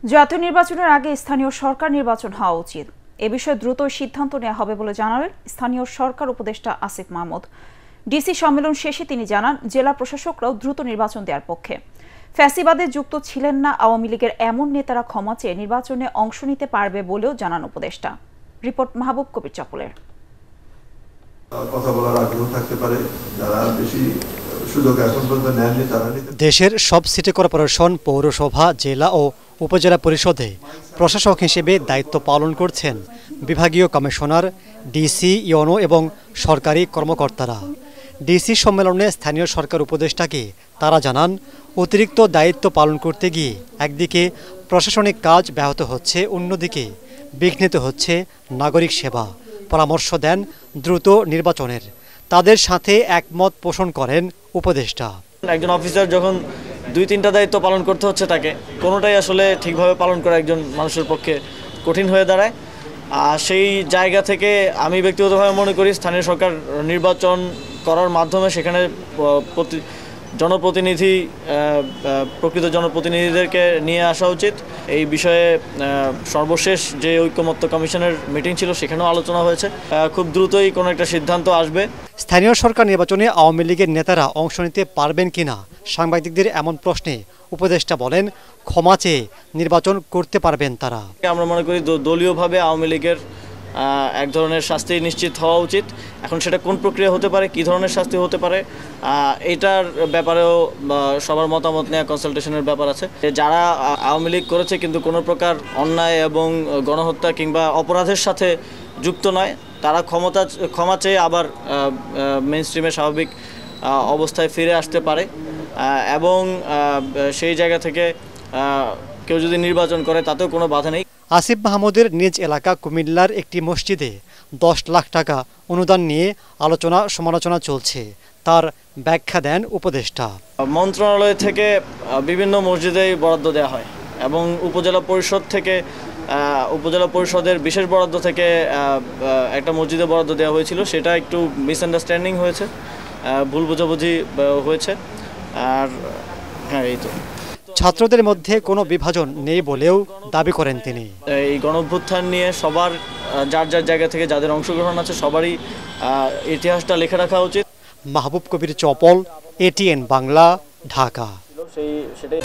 জাতীয় নির্বাচনের আগে স্থানীয় সরকার নির্বাচন হওয়া উচিত। এ বিষয়ে দ্রুত সিদ্ধান্ত নেওয়া হবে বলে জানালেন স্থানীয় সরকার উপদেষ্টা আসিফ মাহমুদ। ডিসি সম্মেলন শেষে তিনি জানান, জেলা প্রশাসকরাও দ্রুত নির্বাচন দেওয়ার পক্ষে। ফ্যাসিবাদে যুক্ত ছিলেন না আওয়ামী লীগের এমন নেতারা ক্ষমা চেয়ে নির্বাচনে অংশ নিতে পারবে বলেও জানান উপদেষ্টা। রিপোর্ট মাহবুব কবির চপলের। কথা বলার আগ্রহ থাকতে পারে, যারা বেশি সুযোগ এখন পর্যন্ত নেননি তারা নিতে। দেশের সব সিটি কর্পোরেশন, পৌরসভা, জেলা ও উপজেলা পরিষদে প্রশাসক হিসেবে দায়িত্ব পালন করছেন বিভাগীয় কমিশনার, ডিসি, ইওনো এবং সরকারি কর্মকর্তারা। ডিসি সম্মেলনে স্থানীয় সরকার উপদেষ্টাকে তারা জানান, অতিরিক্ত দায়িত্ব পালন করতে গিয়ে একদিকে প্রশাসনিক কাজ ব্যাহত হচ্ছে, অন্যদিকে বিঘ্নিত হচ্ছে নাগরিক সেবা। পরামর্শ দেন দ্রুত নির্বাচনের। তাদের সাথে একমত পোষণ করেন উপদেষ্টা। একজন অফিসার যখন 2-3টা দায়িত্ব পালন করতে হচ্ছে, তাকে কোনোটাই আসলে ঠিকভাবে পালন করা একজন মানুষের পক্ষে কঠিন হয়ে দাঁড়ায়। সেই জায়গা থেকে আমি ব্যক্তিগতভাবে মনে করি স্থানীয় সরকার নির্বাচন করার মাধ্যমে সেখানে জনপ্রতিনিধি, প্রকৃত জনপ্রতিনিধিদেরকে নিয়ে আসা উচিত। এই বিষয়ে সর্বশেষ যে ঐকমত্য কমিশনের মিটিং ছিল সেখানেও আলোচনা হয়েছে। খুব দ্রুতই কোনো একটা সিদ্ধান্ত আসবে। স্থানীয় সরকার নির্বাচনে আওয়ামী লীগের নেতারা অংশ নিতে পারবেন কিনা সাংবাদিকদের এমন প্রশ্নে উপদেষ্টা বলেন, ক্ষমা চেয়ে নির্বাচন করতে পারবেন তারা। আমরা মনে করি দলীয়ভাবে আওয়ামী লীগের এক ধরনের শাস্তি নিশ্চিত হওয়া উচিত। এখন সেটা কোন প্রক্রিয়া হতে পারে, কী ধরনের শাস্তি হতে পারে, এটার ব্যাপারেও সবার মতামত নেওয়া, কনসালটেশনের ব্যাপার আছে। যারা আওয়ামী লীগ করেছে কিন্তু কোনো প্রকার অন্যায় এবং গণহত্যা কিংবা অপরাধের সাথে যুক্ত নয়, তারা ক্ষমা চেয়ে আবার মেইন স্ট্রিমে স্বাভাবিক অবস্থায় ফিরে আসতে পারে। এবং সেই জায়গা থেকে কেউ যদি নির্বাচন করে তাতেও কোনো বাধা নেই। আসিফ মাহমুদের নিজ এলাকা কুমিল্লার একটি মসজিদে 10 লাখ টাকা অনুদান নিয়ে আলোচনা সমালোচনা চলছে। তার ব্যাখ্যা দেন উপদেষ্টা। মন্ত্রণালয় থেকে বিভিন্ন মসজিদেই বরাদ্দ দেওয়া হয় এবং উপজেলা পরিষদের বিশেষ বরাদ্দ থেকে একটা মসজিদে বরাদ্দ দেওয়া হয়েছিল। সেটা একটু মিসআন্ডারস্ট্যান্ডিং হয়েছে, ভুল বোঝাবুঝি হয়েছে। আর হ্যাঁ, এই তো ছাত্রদের মধ্যে কোনো বিভাজন নেই বলেও দাবি করেন তিনি। এই গণঅভ্যুত্থান নিয়ে সবার যার যার জায়গা থেকে যাদের অংশগ্রহণ আছে সবারই ইতিহাসটা লিখে রাখা উচিত। মাহবুব কবির চপল, ATN বাংলা, ঢাকা। সেটাই